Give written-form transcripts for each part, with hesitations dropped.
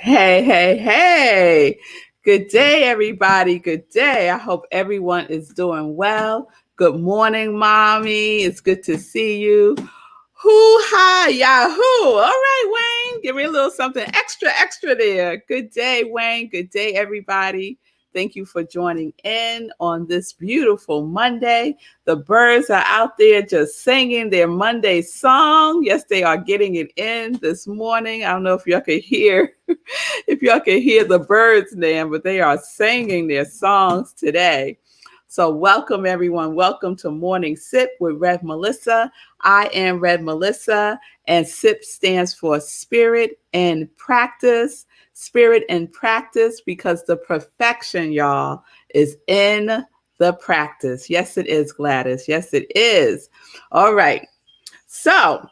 Hey, hey, hey. Good day, everybody. Good day. I hope everyone is doing well. Good morning, mommy. It's good to see you. Hoo-ha, yahoo. All right, Wayne. Give me a little something extra there. Good day, Wayne. Good day, everybody. Thank you for joining in on this beautiful Monday. The birds are out there just singing their Monday song. Yes, they are getting it in this morning. I don't know if y'all could hear the birds now, but they are singing their songs today. So welcome everyone. Welcome to Morning Sip with Rev Melissa. I am Rev Melissa, and SIP stands for Spirit and Practice. Spirit and practice, because the perfection, y'all, is in the practice. Yes, it is, Gladys. Yes, it is. All right. So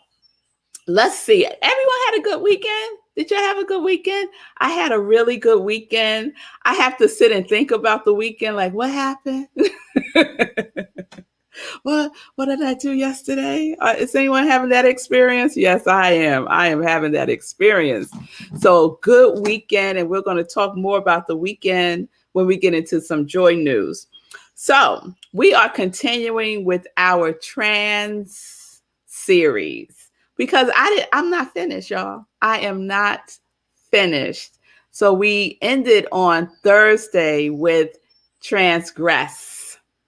let's see. Everyone had a good weekend. Did you have a good weekend? I had a really good weekend. I have to sit and think about the weekend, like what happened? What did I do yesterday? Is anyone having that experience? Yes, I am. I am having that experience. So good weekend, and we're going to talk more about the weekend when we get into some joy news. So we are continuing with our trans series because I'm not finished, y'all. I am not finished. So we ended on Thursday with transgress.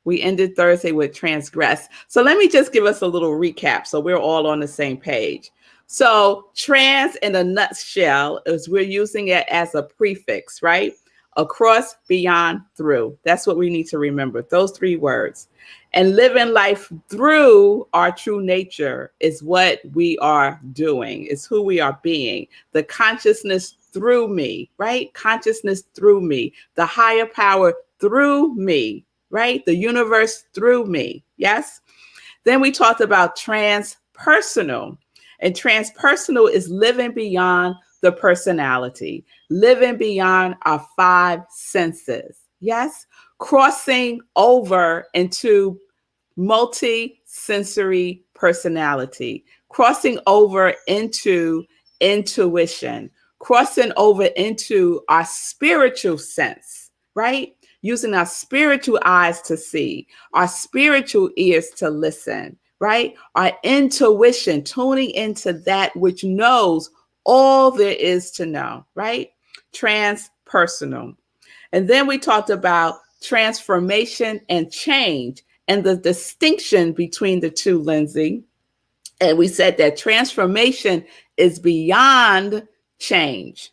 We ended Thursday with transgress. So let me just give us a little recap so we're all on the same page. So trans in a nutshell is we're using it as a prefix, right? Across, beyond, through. That's what we need to remember, those three words. And living life through our true nature is what we are doing, is who we are being. The consciousness through me, right? Consciousness through me. The higher power through me, right? The universe through me. Yes. Then we talked about transpersonal, and transpersonal is living beyond the personality, living beyond our five senses. Yes. Crossing over into multi-sensory personality, crossing over into intuition, crossing over into our spiritual sense, right? Using our spiritual eyes to see, our spiritual ears to listen, right? Our intuition, tuning into that which knows all there is to know, right? Transpersonal. And then we talked about transformation and change and the distinction between the two, Lindsay. And we said that transformation is beyond change.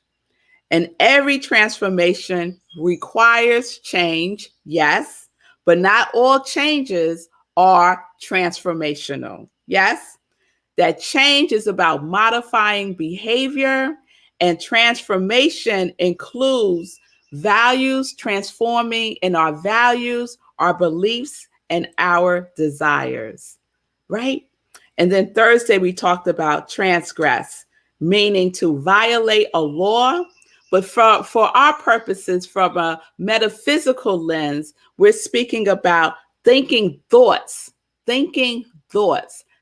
And every transformation requires change, yes, but not all changes are transformational. Yes, that change is about modifying behavior, and transformation includes values, transforming in our values, our beliefs, and our desires, right? And then Thursday, we talked about transgress, meaning to violate a law. But for our purposes, from a metaphysical lens, we're speaking about thinking thoughts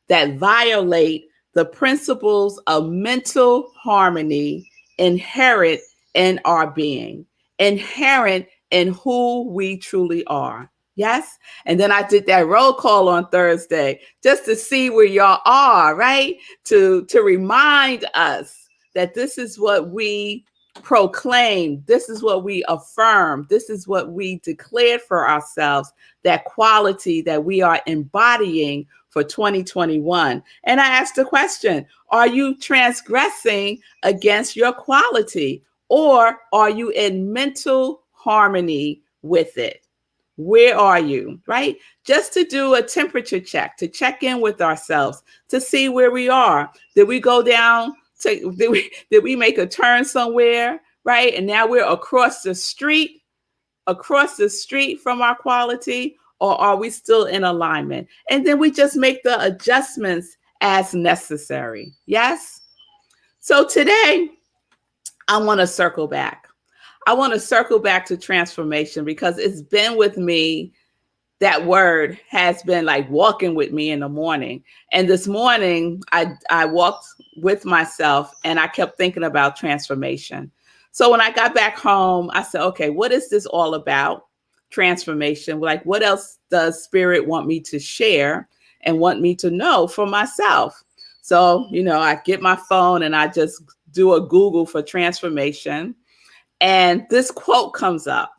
that violate the principles of mental harmony inherent in our being, inherent in who we truly are. Yes. And then I did that roll call on Thursday just to see where y'all are, right? To remind us that this is what we proclaim, this is what we affirm, this is what we declared for ourselves, that quality that we are embodying for 2021. And I asked the question, are you transgressing against your quality, or are you in mental harmony with it? Where are you, right? Just to do a temperature check, to check in with ourselves, to see where we are. Did we go down? Did we make a turn somewhere, right? And now we're across the street from our quality, or are we still in alignment? And then we just make the adjustments as necessary. Yes? So today, I want to circle back. I want to circle back to transformation because it's been with me. That word has been like walking with me in the morning. And this morning, I walked with myself and I kept thinking about transformation. So when I got back home, I said, okay, what is this all about? Transformation. Like, what else does Spirit want me to share and want me to know for myself? So, I get my phone and I just do a Google for transformation. And this quote comes up.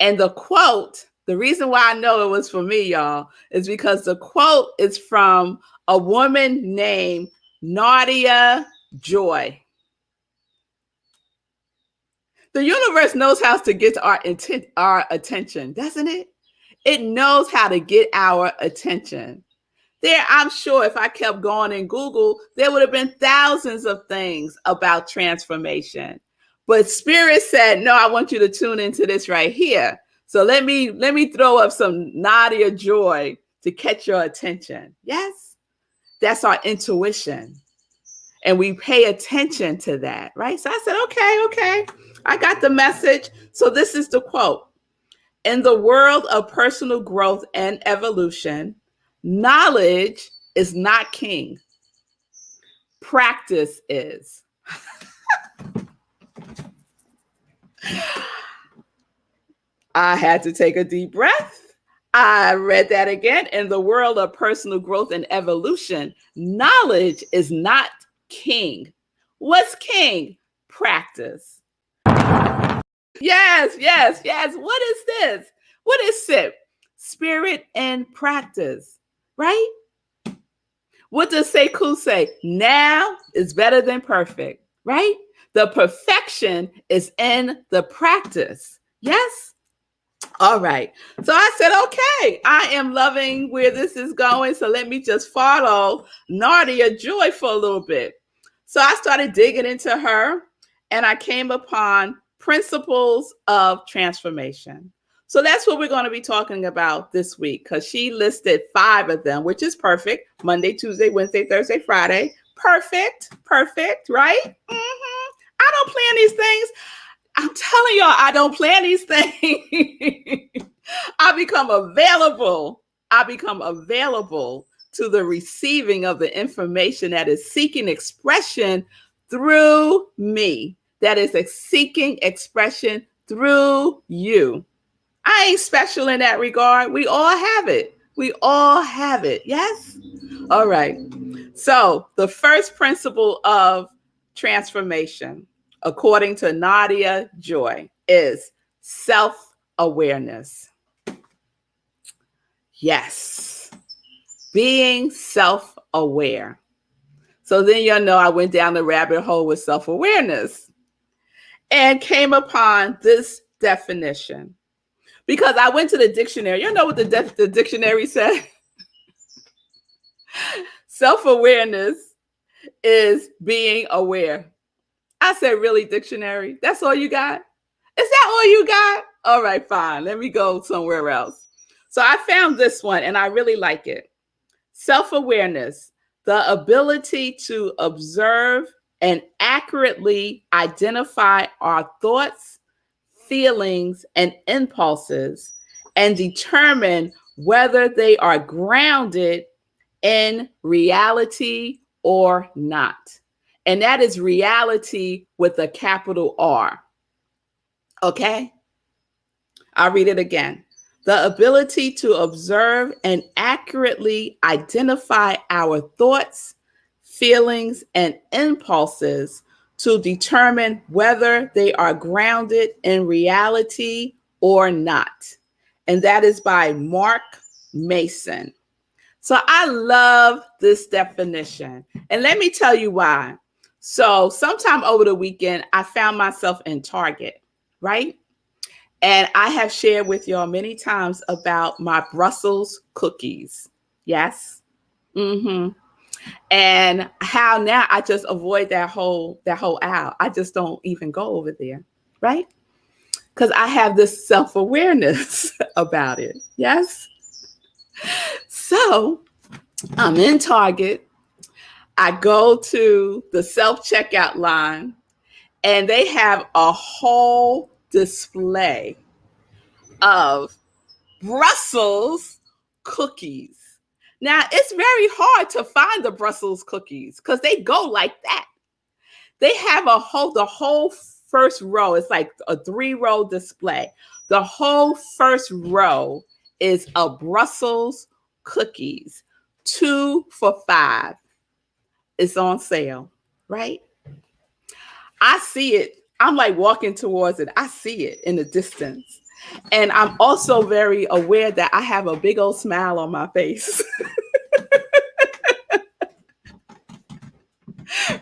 And the quote, the reason why I know it was for me, y'all, is because the quote is from a woman named Nadia Joy. The universe knows how to get our attention, doesn't it? It knows how to get our attention. I'm sure if I kept going in Google, there would have been thousands of things about transformation. But Spirit said, no, I want you to tune into this right here. So let me throw up some Nadia Joy to catch your attention. Yes, that's our intuition. And we pay attention to that, right? So I said, okay, I got the message. So this is the quote. In the world of personal growth and evolution, knowledge is not king. Practice is. I had to take a deep breath. I read that again. In the world of personal growth and evolution, knowledge is not king. What's king? Practice. Yes. What is this? What is SIP? Spirit and practice, right? What does Sekou say? Now is better than perfect, right? The perfection is in the practice. Yes? All right. So I said, okay, I am loving where this is going. So let me just follow Nadia Joy for a little bit. So I started digging into her and I came upon principles of transformation. So that's what we're going to be talking about this week because she listed 5 of them, which is perfect. Monday, Tuesday, Wednesday, Thursday, Friday. Perfect, right? Mm-hmm. I don't plan these things. I'm telling y'all, I don't plan these things. I become available to the receiving of the information that is seeking expression through me. That is seeking expression through you. I ain't special in that regard. We all have it. Yes? All right. So the first principle of transformation, according to Nadia Joy, is self-awareness. Yes. Being self-aware. So then I went down the rabbit hole with self-awareness and came upon this definition. Because I went to the dictionary. You know what the dictionary said? Self-awareness is being aware. I said, really, dictionary? That's all you got? Is that all you got? All right, fine. Let me go somewhere else. So I found this one and I really like it. Self-awareness, the ability to observe and accurately identify our thoughts, feelings, and impulses, and determine whether they are grounded in reality or not. And that is reality with a capital R. Okay? I'll read it again. The ability to observe and accurately identify our thoughts, feelings, and impulses to determine whether they are grounded in reality or not. And that is by Mark Mason. So I love this definition. And let me tell you why. So sometime over the weekend, I found myself in Target, right? And I have shared with y'all many times about my Brussels cookies. Yes. Mm-hmm. And how now I just avoid that whole aisle. I just don't even go over there, right? Because I have this self-awareness about it. Yes. So I'm in Target. I go to the self-checkout line and they have a whole display of Brussels cookies. Now, it's very hard to find the Brussels cookies because they go like that. They have the whole first row, it's like a 3-row display. The whole first row is a Brussels cookies, 2 for $5. It's on sale, right? I see it. I'm like walking towards it. I see it in the distance. And I'm also very aware that I have a big old smile on my face.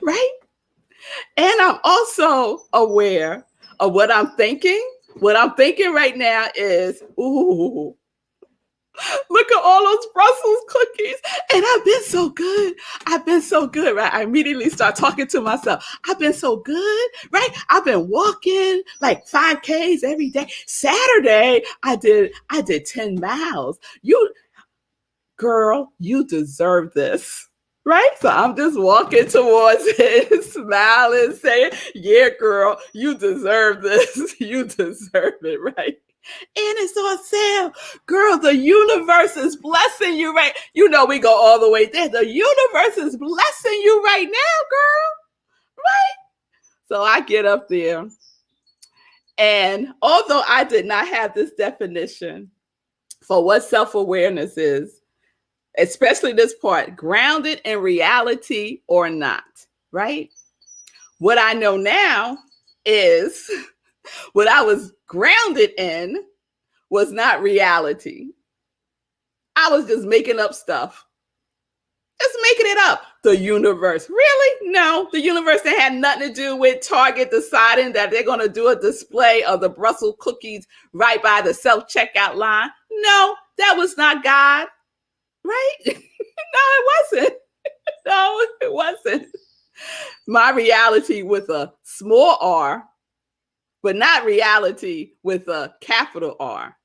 Right? And I'm also aware of what I'm thinking. What I'm thinking right now is, ooh, look at all those Brussels cookies. And I've been so good. I've been so good, right? I immediately start talking to myself. I've been so good, right? I've been walking like 5Ks every day. Saturday, I did 10 miles. Girl, you deserve this. Right? So I'm just walking towards it, smiling, saying, yeah, girl, you deserve this. You deserve it, right? And it's on sale. Girl, the universe is blessing you, right? You know, we go all the way there. The universe is blessing you right now, girl. Right? So I get up there. And although I did not have this definition for what self-awareness is, especially this part, grounded in reality or not, right? What I know now is what I was grounded in was not reality. I was just making up stuff. Just making it up. The universe. Really? No, the universe that had nothing to do with Target deciding that they're going to do a display of the Brussels cookies right by the self-checkout line. No, that was not God. Right? No, it wasn't. No, it wasn't. My reality with a small r, but not reality with a capital R.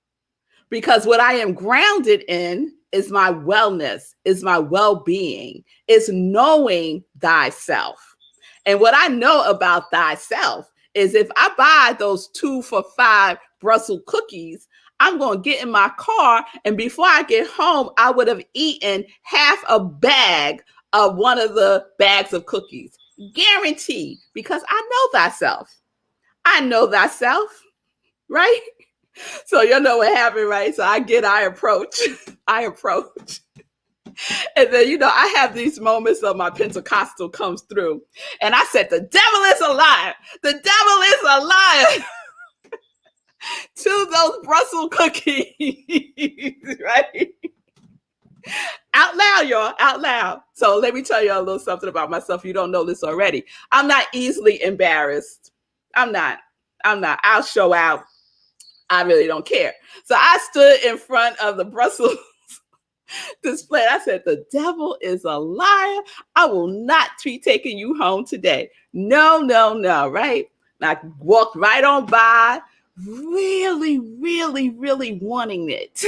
Because what I am grounded in is my wellness, is my well-being, is knowing thyself. And what I know about thyself is if I buy those 2 for $5 Brussels cookies, I'm going to get in my car, and before I get home, I would have eaten half a bag of one of the bags of cookies. Guaranteed, because I know thyself. I know thyself, right? So you know what happened, right? So I approach. And then, you know, I have these moments of my Pentecostal comes through. And I said, the devil is a liar. The devil is a liar. To those Brussels cookies, right? Out loud, y'all, out loud. So let me tell you a little something about myself. You don't know this already. I'm not easily embarrassed. I'm not. I'll show out. I really don't care. So I stood in front of the Brussels display. I said, the devil is a liar. I will not be taking you home today. No, right? And I walked right on by, really, really, really wanting it.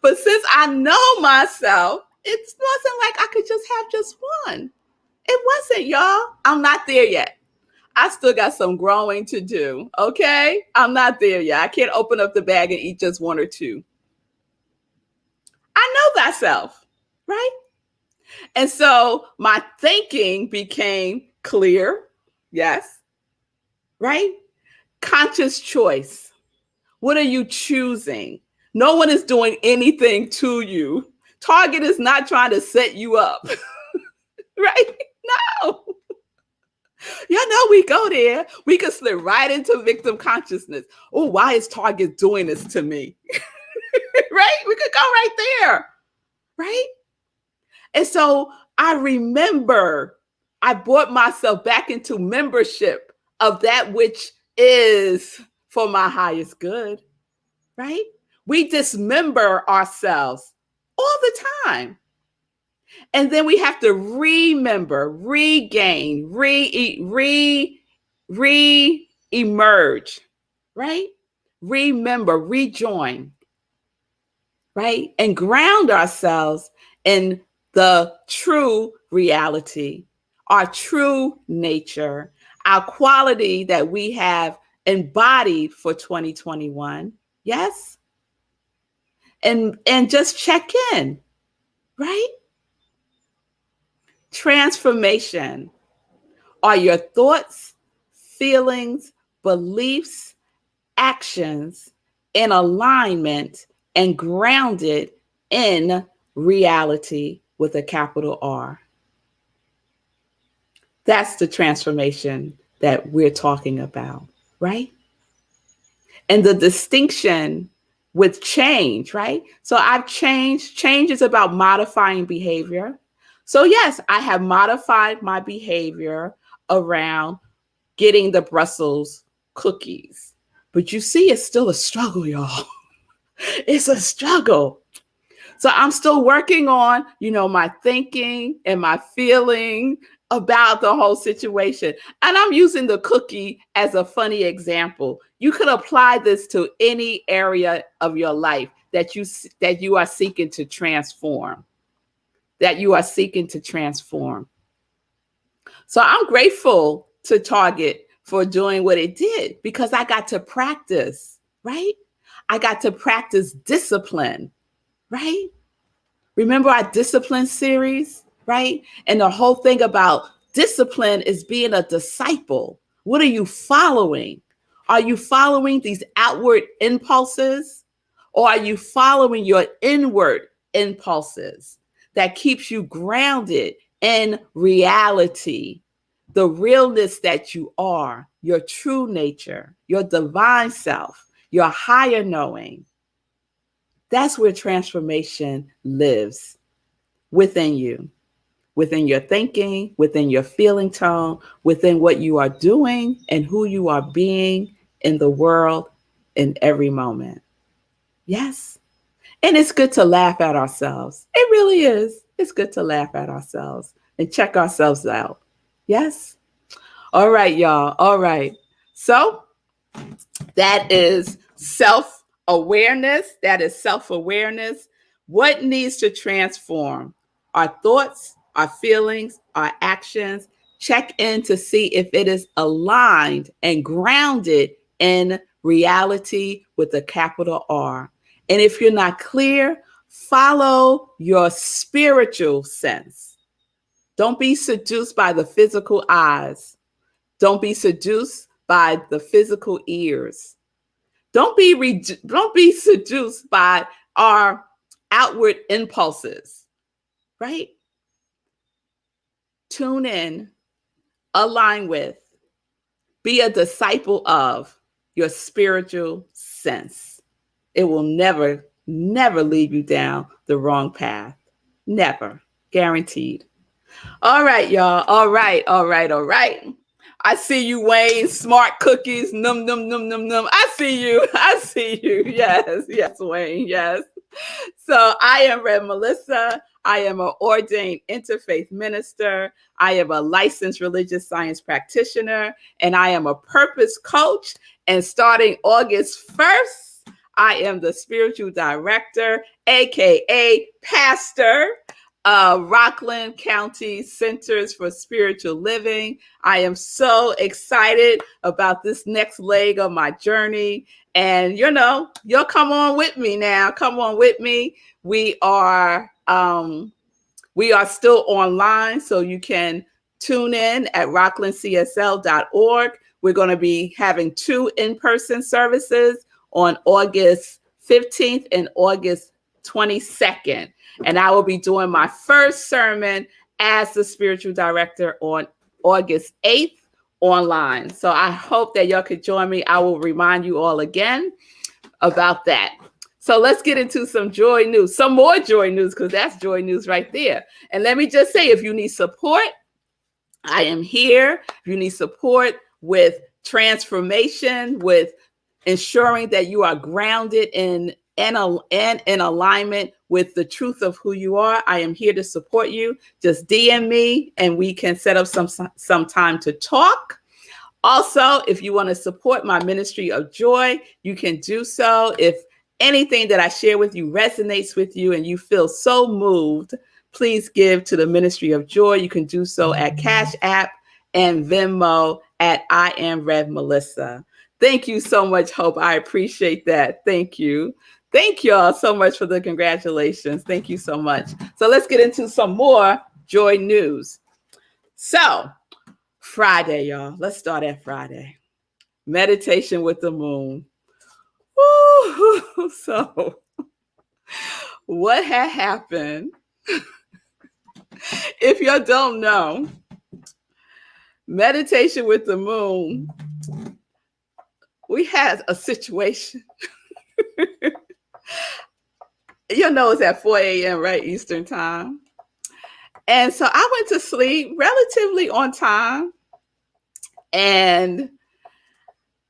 But since I know myself, it wasn't like I could just have just one. It wasn't, y'all. I'm not there yet. I still got some growing to do, okay? I'm not there yet. I can't open up the bag and eat just 1 or 2. I know thyself, right? And so my thinking became clear, yes, right? Conscious choice. What are you choosing? No one is doing anything to you. Target is not trying to set you up, right? No. You know, we go there. We can slip right into victim consciousness. Oh, why is Target doing this to me? Right? We could go right there, right? And so I remember I brought myself back into membership of that which is for my highest good, right? We dismember ourselves all the time. And then we have to remember, regain, re-emerge, right? Remember, rejoin, right? And ground ourselves in the true reality, our true nature, our quality that we have embodied for 2021. Yes? And just check in, right? Transformation are your thoughts, feelings, beliefs, actions in alignment and grounded in reality with a capital R. That's the transformation that we're talking about, right? And the distinction with change, right? So I've changed. Change is about modifying behavior. So yes, I have modified my behavior around getting the Brussels cookies. But you see, it's still a struggle, y'all. It's a struggle. So I'm still working on, my thinking and my feeling about the whole situation. And I'm using the cookie as a funny example. You could apply this to any area of your life that you are seeking to transform. So I'm grateful to Target for doing what it did because I got to practice, right? I got to practice discipline, right? Remember our discipline series, right? And the whole thing about discipline is being a disciple. What are you following? Are you following these outward impulses, or are you following your inward impulses that keeps you grounded in reality, the realness that you are, your true nature, your divine self, your higher knowing? That's where transformation lives, within you, within your thinking, within your feeling tone, within what you are doing and who you are being in the world in every moment. Yes. And it's good to laugh at ourselves. It really is. It's good to laugh at ourselves and check ourselves out. Yes. All right, y'all. All right. So that is self-awareness. What needs to transform? Our thoughts, our feelings, our actions. Check in to see if it is aligned and grounded in reality with a capital R. And if you're not clear, follow your spiritual sense. Don't be seduced by the physical eyes. Don't be seduced by the physical ears. Don't be seduced by our outward impulses, right? Tune in, align with, be a disciple of your spiritual sense. It will never lead you down the wrong path. Never. Guaranteed. All right, y'all. All right. I see you, Wayne. Smart cookies. Num, num, num, num, num. I see you. Yes, Wayne. Yes. So I am Rev Melissa. I am an ordained interfaith minister. I am a licensed religious science practitioner, and I am a purpose coach. And starting August 1st, I am the spiritual director, aka pastor, Rockland County Centers for Spiritual Living. I am so excited about this next leg of my journey. And, you'll come on with me now. Come on with me. We are still online, so you can tune in at rocklandcsl.org. We're going to be having 2 in-person services on August 15th and August 22nd. And I will be doing my first sermon as the spiritual director on August 8th online. So I hope that y'all could join me. I will remind you all again about that. So let's get into some joy news, some more joy news, because that's joy news right there. And let me just say, if you need support, I am here. If you need support with transformation, with ensuring that you are grounded in alignment with the truth of who you are, I am here to support you. Just DM me and we can set up some time to talk. Also, if you want to support my ministry of joy, you can do so. If anything that I share with you resonates with you and you feel so moved, please give to the ministry of joy. You can do so at Cash App and Venmo at iamrevmelissa. Thank you so much, Hope. I appreciate that. Thank you. Thank you all so much for the congratulations. Thank you so much. So let's get into some more joy news. So Friday, y'all. Let's start at Friday. Meditation with the moon. Woo! So, what had happened? If you don't know, meditation with the moon, we had a situation. You know, it's at 4 a.m., right? Eastern time. And so I went to sleep relatively on time. And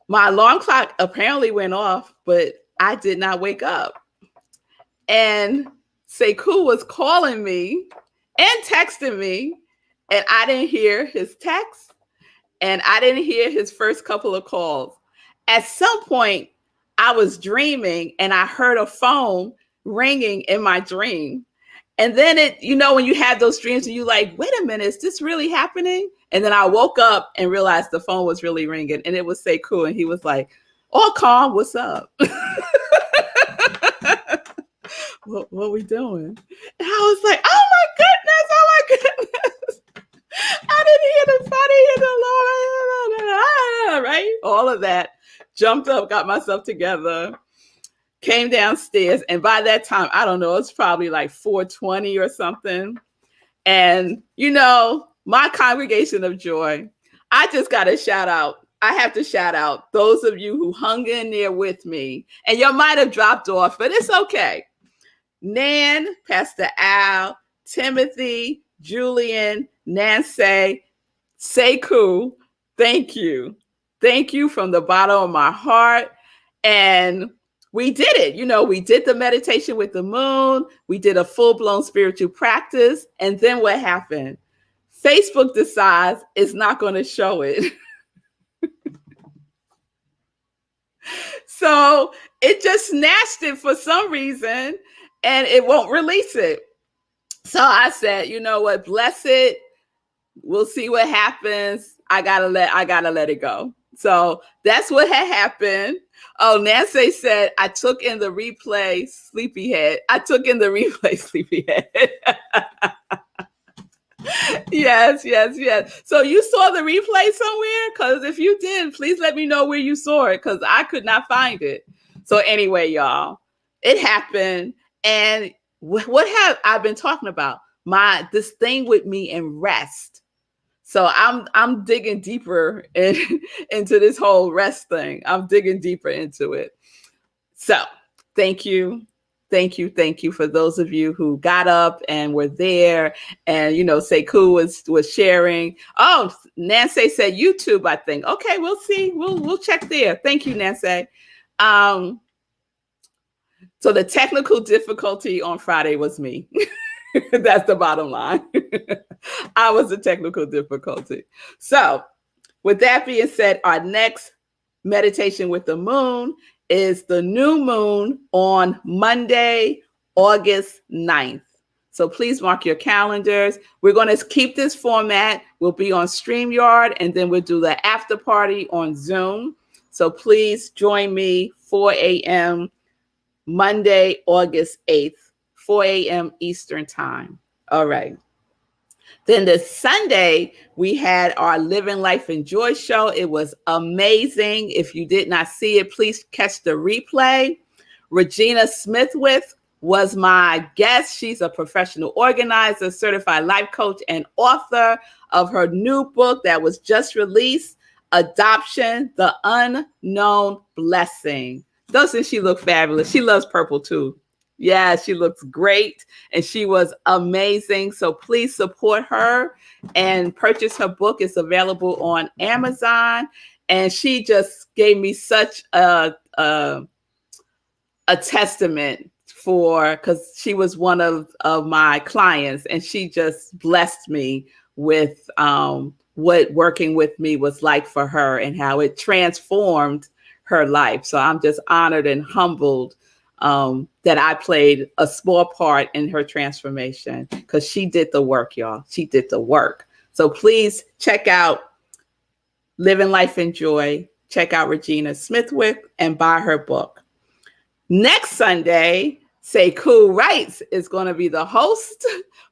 my alarm clock apparently went off, but I did not wake up. And Sekou was calling me and texting me, and I didn't hear his text, and I didn't hear his first couple of calls. At some point, I was dreaming, and I heard a phone ringing in my dream. And then when you have those dreams and you like, wait a minute, is this really happening? And then I woke up and realized the phone was really ringing, and it was Sekou, and he was like, all calm, what's up? What we doing? And I was like, oh my goodness. I didn't hear the funny, right? All of that. Jumped up, got myself together, came downstairs. And by that time, I don't know, it's probably like 4:20 or something. And, my congregation of joy, I just got to shout out. I have to shout out those of you who hung in there with me. And you might have dropped off, but it's okay. Nan, Pastor Al, Timothy, Julian, Nancy, Sekou, thank you. Thank you from the bottom of my heart. And we did it. We did the meditation with the moon. We did a full-blown spiritual practice. And then what happened? Facebook decides it's not going to show it. So it just snatched it for some reason, and it won't release it. So I said, you know what? Bless it. We'll see what happens. I gotta let it go. So that's what had happened. Oh, Nancy said, I took in the replay, sleepyhead. Yes. So you saw the replay somewhere? Because if you did, please let me know where you saw it, because I could not find it. So anyway, y'all, it happened. And what have I been talking about? This thing with me and rest. So I'm digging deeper into this whole rest thing. I'm digging deeper into it. So thank you for those of you who got up and were there. And Sekou was sharing. Oh, Nancy said YouTube, I think. Okay, we'll see. We'll check there. Thank you, Nancy. So the technical difficulty on Friday was me. That's the bottom line. I was the technical difficulty. So with that being said, our next meditation with the moon is the new moon on Monday, August 9th. So please mark your calendars. We're going to keep this format. We'll be on StreamYard, and then we'll do the after party on Zoom. So please join me 4 a.m. Monday, August 8th, 4 a.m. Eastern time. All right. Then this Sunday, we had our Living Life and Joy show. It was amazing. If you did not see it, please catch the replay. Regina Smithwith was my guest. She's a professional organizer, certified life coach, and author of her new book that was just released, Adoption, The Unknown Blessing. Doesn't she look fabulous? She loves purple too. Yeah, she looks great, and she was amazing. So please support her and purchase her book. It's available on Amazon, and she just gave me such a testament because she was one of my clients, and she just blessed me with what working with me was like for her and how it transformed her life. So I'm just honored and humbled that I played a small part in her transformation, because she did the work, y'all. She did the work. So please check out Living Life and Joy. Check out Regina Smithwick and buy her book. Next Sunday, Sekou Wrights is going to be the host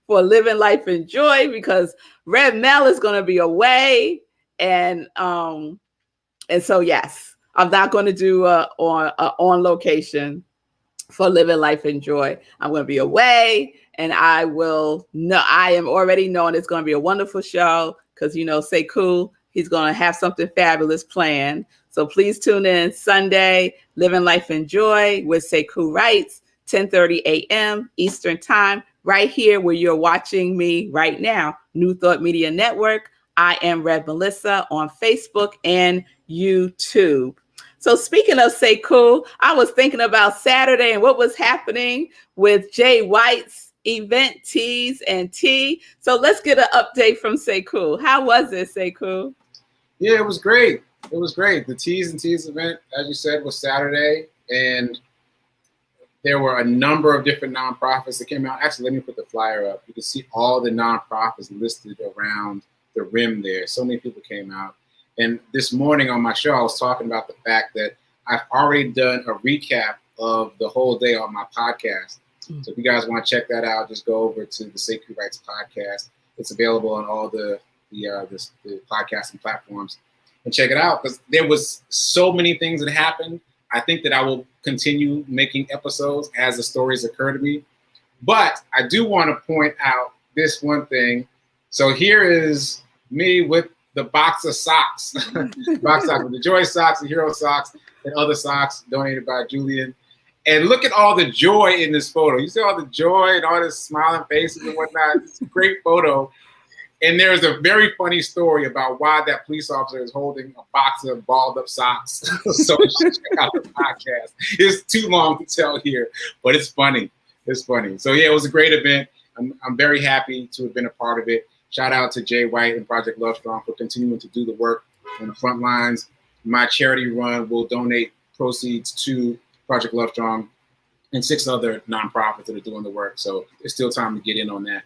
for Living Life and Joy, because Rev Mel is going to be away. And so, yes, I'm not going to do on location for Living Life in Joy. I'm going to be away, and I am already knowing it's going to be a wonderful show because, Sekou, he's going to have something fabulous planned. So please tune in Sunday, Living Life in Joy with Sekou Writes, 10:30 a.m. Eastern Time, right here where you're watching me right now, New Thought Media Network. I am Rev Melissa on Facebook and YouTube. So speaking of Sekou, I was thinking about Saturday and what was happening with Jay White's event, Teas and Tea. So let's get an update from Sekou. How was it, Sekou? Yeah, it was great. It was great. The Teas and Teas event, as you said, was Saturday, and there were a number of different nonprofits that came out. Actually, let me put the flyer up. You can see all the nonprofits listed around the rim there. So many people came out. And this morning on my show, I was talking about the fact that I've already done a recap of the whole day on my podcast. So if you guys want to check that out, just go over to the Sekou Writes podcast. It's available on all the podcasting platforms, and check it out because there was so many things that happened. I think that I will continue making episodes as the stories occur to me. But I do want to point out this one thing. So here is me with the box of socks, box socks, with the Joy socks, the Hero socks, and other socks donated by Julian. And look at all the joy in this photo. You see all the joy and all the smiling faces and whatnot. It's a great photo. And there's a very funny story about why that police officer is holding a box of balled up socks. So you should check out the podcast. It's too long to tell here, but it's funny. It's funny. So yeah, it was a great event. I'm very happy to have been a part of it. Shout out to Jay White and Project Love Strong for continuing to do the work on the front lines. My charity run will donate proceeds to Project Love Strong and 6 other nonprofits that are doing the work. So there's still time to get in on that.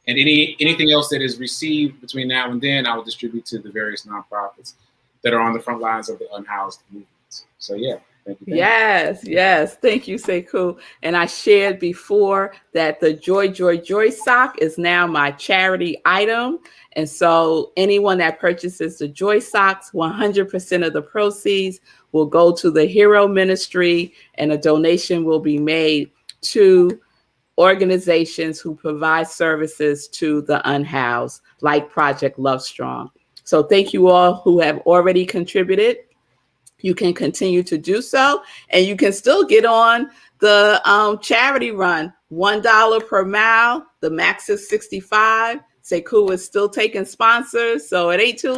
And anything else that is received between now and then, I will distribute to the various nonprofits that are on the front lines of the unhoused movements. So yeah. Thank you. Yes. Thank you, Sekou. And I shared before that the Joy sock is now my charity item. And so anyone that purchases the Joy socks, 100% of the proceeds will go to the Hero Ministry, and a donation will be made to organizations who provide services to the unhoused, like Project Love Strong. So thank you all who have already contributed. You can continue to do so, and you can still get on the charity run. $1 per mile. The max is 65. Sekou is still taking sponsors, so it ain't too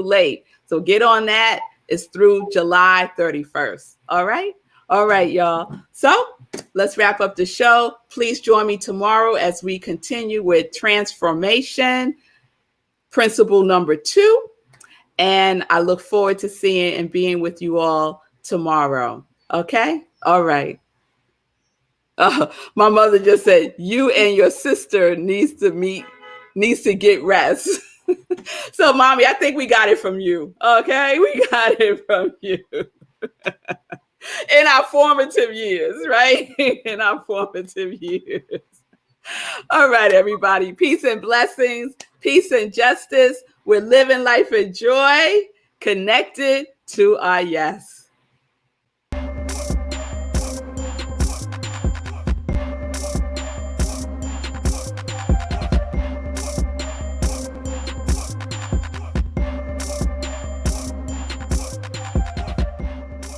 late. So get on that. It's through July 31st. All right, y'all. So let's wrap up the show. Please join me tomorrow as we continue with transformation, principle number 2. And I look forward to seeing and being with you all tomorrow. Okay? All right. My mother just said, you and your sister needs to get rest. So, Mommy, I think we got it from you. Okay? We got it from you. In our formative years, right? In our formative years. All right, everybody. Peace and blessings. Peace and justice. We're living life in joy, connected to our yes.